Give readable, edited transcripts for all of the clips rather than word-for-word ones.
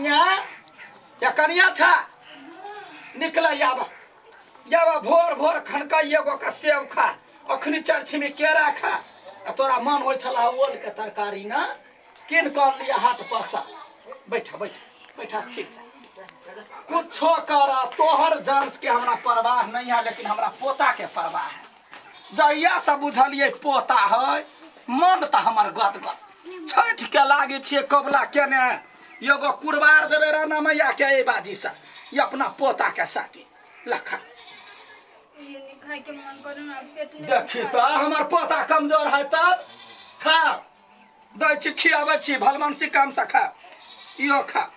कनिया या कनिया था निकला यावा भोर भोर खनका एगो का सेब खा अखनी चर्च में केरा खा तोरा मन हो छला ओल के तरकारी ना किन कर लिया हाथ पसा बैठा बैठा बैठा ठीक से कुछो करा तोहर जांच के हमरा परवाह नहीं है लेकिन हमरा पोता के परवाह है जहिया से बुझलिए पोता है मन त हमर गदगद छठ के लागे छे कबला केने एगो कुरबार देबे राना मैया के ए बाजी से ये अपना पोता के साथी लखा ये नहीं खाए के मन करे ना पेट में देखी तो हमर पोता कमजोर है तब खा दै छी खियाबे छी भलमनसी काम से खा इहो खा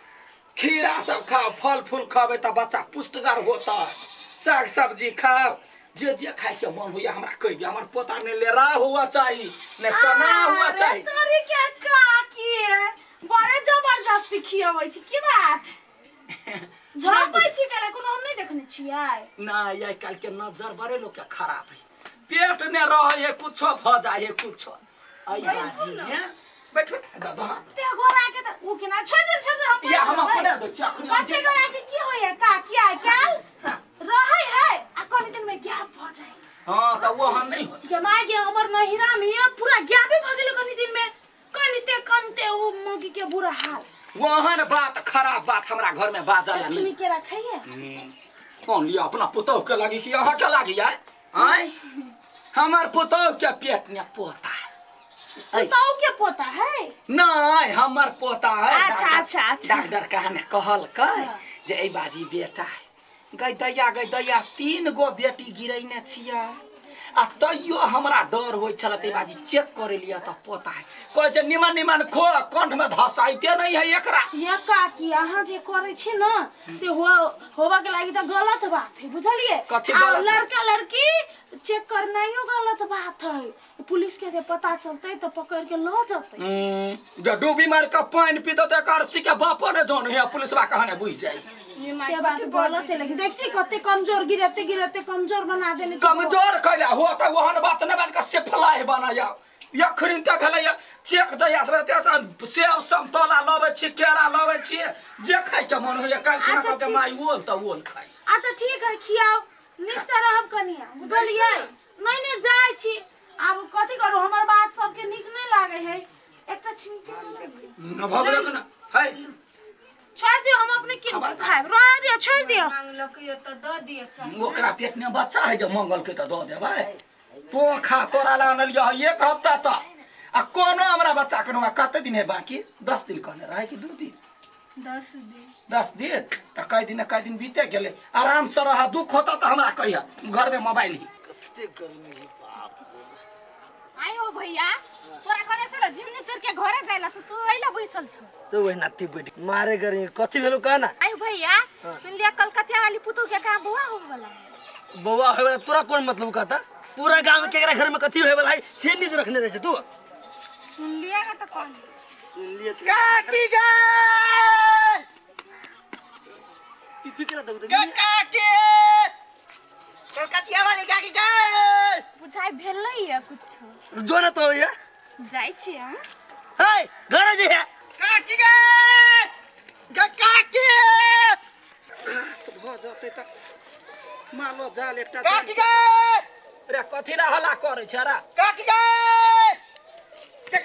खीरा सब खाओ फल फूल खावे त बच्चा पुष्टगर होता है साग सब्जी खाओ जे खाए के मन हुआ हमरा कह दिया हमर पोता ने लेरा हुआ चाहिए ने कना हुआ चाहिए तोरी के काकी बड़े जबरदस्ती खियाबै छी की बात झपै छी कला कोनो हम नहीं देखने छियै ना ये काल के नजर बड़े लोग के खराब है पेट ने रहे कुछो भ जाए कुछो आई बाजी ने बैठो दादा ते गोरा के त उ के ना छोड़ दे हम या हम अपने दो चखनी बच्चे गोरा के की होय काकी आइ काल रहै है आ कोनी दिन में गैप भ जाए हां त वो हम नहीं हो के माय के हमर नहिरा में पूरा गैप भ गेल कोनी दिन में कनते उ मौगी के बुरा हाल वहन बात खराब बात हमरा घर में बाजा ला चीनी के रखैया कौन लिया अपना पुतौ के लागी कि अहाँ के लागी है आय हमर पुतौ के पेट में पोता है पुतौ के पोता है नहीं हमर पोता है अच्छा डॉक्टर कहने कहल जे ए बाजी बेटा है गैदैया 3 गो बेटी गिरैने छिया आ तैयो हमरा डर होय छल ते बाजी चेक करे लिया त पोता है कह जे निमन खो कंठ में धसाइते नहीं है एकरा ये काकी अहाँ जे करे छी न से होबा के लागी त गलत बात है बुझलिए कथि आ गलत लड़का लड़की चेक करनाइयो गलत बात है पुलिस के से पता चलते त पकड़ के ल जते जो डूबी मार के पानी पी त कारसी के बापो ने जान है पुलिसवा कहने बुझ जाई से बात गलत है लेकिन देखसी कते कमजोर गिरते कमजोर बना देने कमजोर कैला हो त वहन बात ने बात के से फलाई बनाया यखरिन त भेलै चेक जया से समतोला लबै छी केरा लबै छी जे खाइ के मन होय काल खाना के माई ओल त ओल खाइ अच्छा ठीक है खियाओ निक से रहब कनिया बुझलिए नहीं जाय छी अब कथि करू हमर बात सबके निक नहीं लागे है एकटा छिनके न भगले के न है छोड़ दियो हम अपने किन खाए रह दियो छोड़ दियो मांगलक ये तो द दियो चाहिए ओकरा पेट में बच्चा है जे मंगल के त द देबै पोखा तोरा ला आनलिया एक हफ्ता त आ कोनो हमरा बच्चा के कते दिन है बाकी 10 दिन कहने रहे कि 2 दिन 10 दिन त कई दिन बीते गेले आराम से रहा दुख होता त हमरा कहिया घर में मोबाइल ही कते गर्मी है बाप आई हो भैया तोरा करे चला झिमनी तेर के घरे जाइला तू आइला बैसल छ तो वही नाती बैठ मारे गर्मी कथि भेलो का ना आई भैया सुन लिया कलकतिया वाली पुतू के का बुआ हो वाला बौआ होय वाला तोरा कोन मतलब कहता पूरा गांव में केकरा घर में कथि होय वाला है से नीज रखने रहे तू सुन लिया का तो कौन सुन लिए काकी गे की फिकर दो काकी कलकतिया वाली काकी गे बुझाई भेलै है कुछ जो ना तो ये जाई छी हम हाय घर जे है काकी गे काकी सब हो जते त मालो जाल एकटा काकी गे रे कथि ला हल्ला करे छ रे काकी गे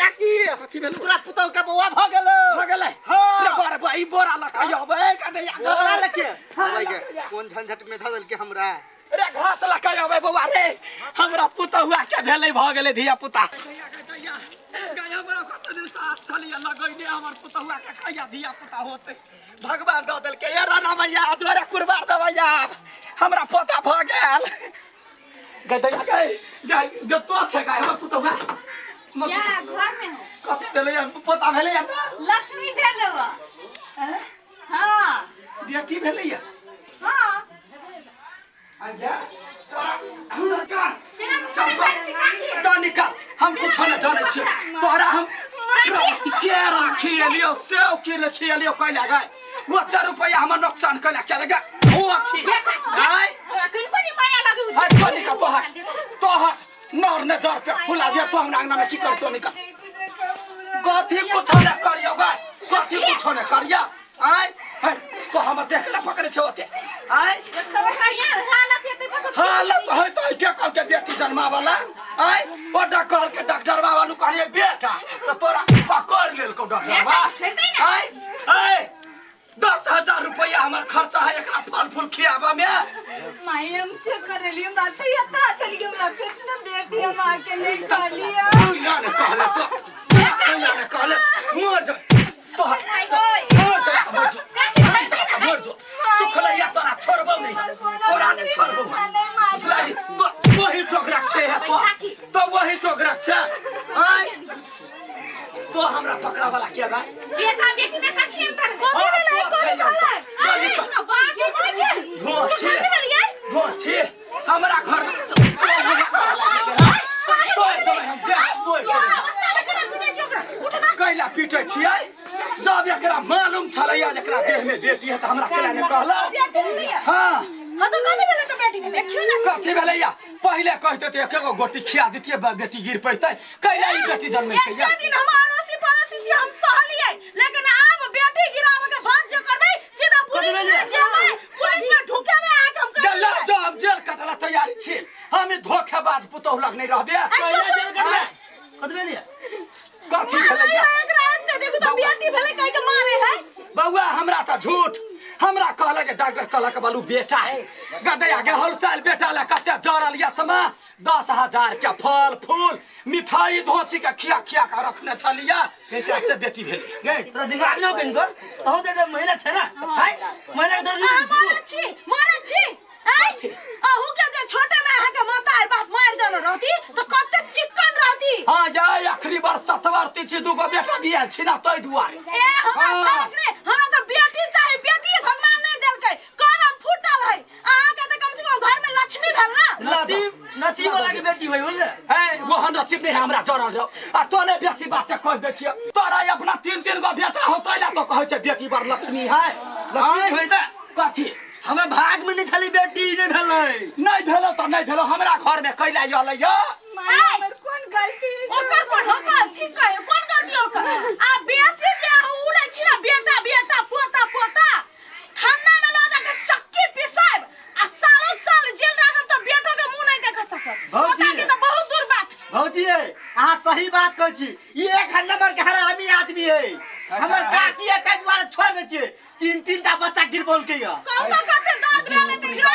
काकी कथि भेल पूरा पुतौ के बौआ भ गेलै हां रे बारे भाई बोरा लखा आबे कदैया बोरा लके भाई के कोन झंझट में धल के हमरा रे घास लखा आबे बौआ रे हमरा पुतहुआ के भेलै भ गेलै धिया पुता गया बड़ा कत दिन साथ सालिया लगैने हमर पुतहुआ के खैया धिया पुता होते भगवान द देल के ये राना मैया तोरे कुरबार दबैया हमरा पोता भ गेल गदैया गई जो तो छे गाय हमर पुतहुआ या घर में हो कथि भेलै पोता भेलै त लक्ष्मी भेलवा हां बेटी भेलै हां आज्ञा तोरा फिर तो निकाल हम कुछ न जाने छी तोरा हम केरा खिलियो सेव खिलियो कैला गए 70 रुपया हमर नुकसान कैला चले गए हो छी हाय कहीं कोनी माया लगे हाय तो निकाल तो हट नौर ने जर पे फुला दिया तो हम अंगना में की कर तो निकाल कथि कुछ न करियो गए कथि कुछ न करिया आय तो हमर देखला पकड़े छे ओते आय एक तो ओकरा यार हालत हेतै बस हालत है तो के कहल के बेटी जन्मा वाला आय ओटा कहल के डॉक्टर बाबा नु कहले बेटा तो तोरा पकड़ लेल को डॉक्टर बा आय आय 10,000 रुपया हमर खर्चा है एकरा फल फूल खियाबा में मायम से करेली बात ये ता चली गई मैं कितना बेटी हम आके नहीं खालिया यार कहले तो यार कहले मर जा तो मर जा सुखलैया तोरा छोड़बो नहीं तोरा नहीं छोड़बो बुझलाई तो वही टोकरा छे है तो वही टोकरा छे आय तो हमरा पकड़ा वाला के बा बेटा बेटी में कथि अंतर कोथि भेलै धोछी हमरा घर में कैला पीटे छियै जब एकरा मालूम छलैया एकरा देह में बेटी है त हमरा केला ने कहला हां हां तो कथि भेलै तो बेटी भेलै क्यों ना कथि भेलैया पहिले कहते त एकेगो गोटी खिया दितिए बेटी गिर पड़तै कैला ई बेटी जन्मेतै या दिन हम अड़ोसी पड़ोसी छी हम सहलिए लेकिन अब बेटी गिरावे के बात जे करबै सीधा पुलिस में जेबै पुलिस में ढुके में आके हम गल्ला जब जेल कटला तैयारी छी हम धोखेबाज पुतौह लग नहीं रहबे कैला जेल कटले कथि भेलिए कथि भेलैया एकरा अंते देखू तो बेटी भेलै कहि के मारे है बउआ हमरा से झूठ हमरा कहला के डॉक्टर कहला के बालू बेटा है गदया के होलसेल बेटा ले कते जरल या तमा 10,000 के फल फूल मिठाई धोची के खिया खिया के रखने छलिया कैसे बेटी भेल गे तोरा दिमाग न कहीं कर तहु त महिला छ ना हाय महिला के दर्द मारे छी अहू के जे छोटे में अहा के माता और बाप मार देन रहती तो कते चिकन रहती हां जाय आखरी बार सतवर्ती छी दुगो बेटा बियाह छी ना तै दुआरे ए हमरा तो बेटी चाहिए बेटी भगवान नहीं देलकै करम फूटल है अहा के त कम से कम घर में लक्ष्मी भेल ना नसीब वाला के बेटी होय बोल है वो हम नसीब नहीं हमरा जरल जाओ आ तो ने बेसी बात से कह दे छियै तोरा अपना 3 गो बेटा होतै ला तो कहै छै बेटी बर लक्ष्मी है लक्ष्मी होय त कथि हमर भाग में नहीं छली बेटी नहीं भेलो तो नहीं भेलो हमरा घर में कैला आलै यो हमर कोन गलती ओकर कोन होकर ठीक है कोन गलती ओकर आ बेसी जे उड़ै छी ना बेटा बेटा पोता पोता ठंडा में ल जाके चक्की पिसाब आ साल जेल राखब तो बेटो के मुंह नहीं देख सकत पोता के तो बहुत दूर बात भौजी है अहाँ सही बात कहै छी ई एक नंबर के हरामी आदमी है हमर काकी है तै दुआरे छोड़ दे छी 3-3टा बच्चा गिर बोल के या कौन कहते दाद भेले ते गिरा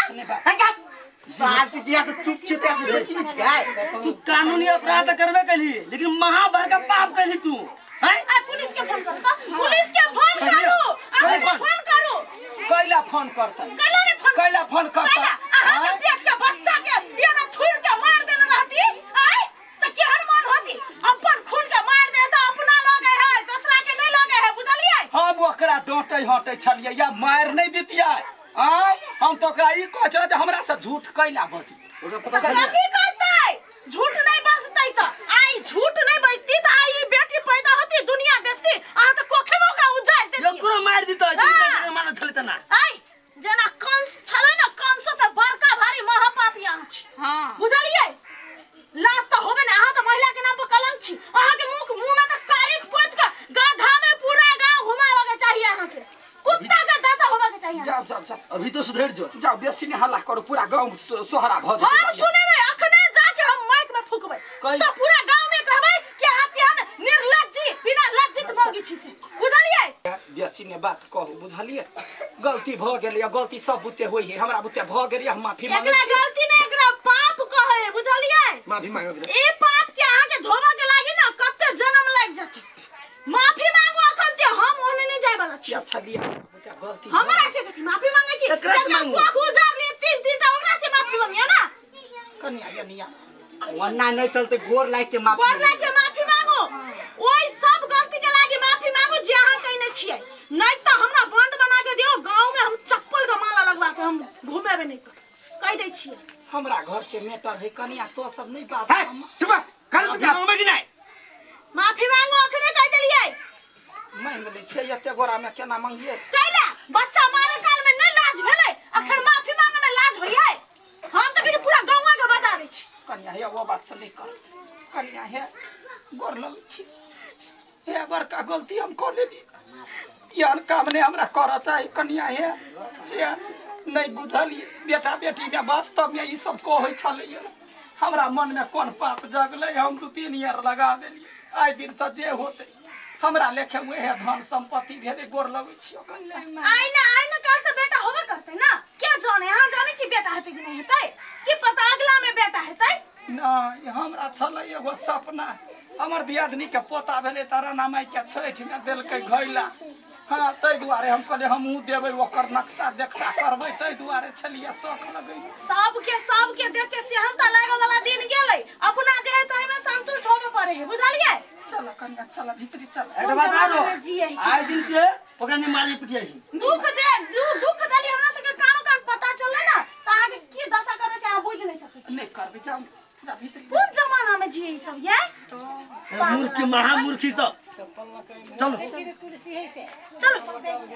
बात दिया तो चुप चुप बेटी छै तू कानूनी अपराध करबे कली लेकिन महाभार का पाप कली तू हैं आ पुलिस के फोन करो तो पुलिस के फोन करो अरे फोन करो कैला फोन करता कैला फोन करता अहाँ के पेट के बच्चा के बिना थूर के मार देने रहती आय त केहन मन होती अपन खून के मार दे त अपना लगे है दूसरा के नहीं लगे है बुझलिए हम ओकरा डांटै हटै छलिए या मार नहीं दितियै आय हम तो ओकरा ई कहै छलै हमरा से झूठ कैला बजी ओकरा पता कथि करतै झूठ नहीं बजतै त आई झूठ नहीं बजती त आई बेटी पैदा होती दुनिया देखती अहाँ त कोखे में ओकरा उजाड़ देती एकरो मार दितै तीन मानो छले त ना आई जना कंस छलै न कंसो से बड़का भारी महापापी अहाँ छी हां बुझलिए लाज त होबे न अहाँ त महिला के नाम पर कलंक छी अहाँ के मुंह में त कारिक पोत के गाधा में पूरा गांव घुमावे के चाहिए अहाँ के कुत्ता के दशा होबे के चाहिए जाओ अभी तो सुधर जाओ बेसी ने हल्ला करो पूरा गांव सोहरा भ हम जाए सुनेबे अखने जाके हम माइक में फूकबै तो पूरा गांव में कहबै कि अहाँ केहन निर्लज्जी बिना लज्जित मौगी छी से बुझलिए बेसी ने बात कहू बुझलिए गलती भ गेलै गलती सब बुते होई है हमरा बुते भ गेलै हम माफी मांगै एकरा छी गलती नहीं एकरा पाप कहे बुझलिए माफी मांगो ए पाप के अहाँ के धोबा के लागी ना कते जन्म लाग जाके माफी मांगो अखन ते हम ओने नहीं जाय वाला छी अच्छा लिया बुते गलती हमरा से कथि माफी मांगै छी एकरा से मांगू। को उजार लिए 3-3टा ओकरा से माफी मांगियो ना कनिया या निया वरना नहीं चलते गोर लाइक के माफी बोल के माफी मांगो ओई सब गलती के लागी माफी मांगो जे अहाँ कहने छियै नहीं तो हमरा बंद बना के दियो गांव में हम चप्पल का माला लगवा के हम घुमेबे नहीं तो कह दै छियै हमरा घर के मेटर है कनिया तो सब नहीं बात है चुप कर क्या मांगे कि नहीं माफी मांगो अखने कह देलियै मांग ले छै एते गोरा में केना मांगिए कैला बच्चा मारे काल में नहीं लाज भेलै अखन माफी मांगे में लाज होइए हम तो कहीं पूरा गांव के बता दै छी कनिया हे वो बात से नहीं कर कनिया हे गोर लग छी हे बड़का गलती हम कर लेली यान काम ने हमरा कर चाहिए कनिया है नहीं बुझलिए बेटा बेटी में वास्तव में ई सब कहै छलैया हमरा मन में कोन पाप जगलै हम 2-3 ईयर लगा देलिए आइ दिन से जे होते हमरा लेखे हुए है धन संपत्ति भेले गोर लगै छियो कनिया आई ना काल तो बेटा होबे करते ना क्या जाने हां जाने छी बेटा हेतै कि नहीं हेतै की पता अगला में बेटा हेतै नहीं हमरा छलै एगो सपना हमर दियादनी के पोता भेले तारा नामाई के छैठ में देलकै घैला हाँ तै दुआरे हम कहले हमहू देबै ओकर नक्शा देखसा करबै तै दुआरे छलिए शौक लगै सबके देख के सेहनता लागल वाला दिन गेलै अपना जे है तै में संतुष्ट होबे पड़े है बुझलिए चल कन्या चल भीतरी चल एक बात आरो आज दिन से ओकरा ने मारी पिटियाई दुख देली हमरा सबके कानो कान पता चलले ना त आहा के की दशा करे से आ बुझ नहीं सकै नहीं करबै जा भीतरी कौन जमाना में जिए ई सब ये मूर्ख महामूर्खी सब चलो चलो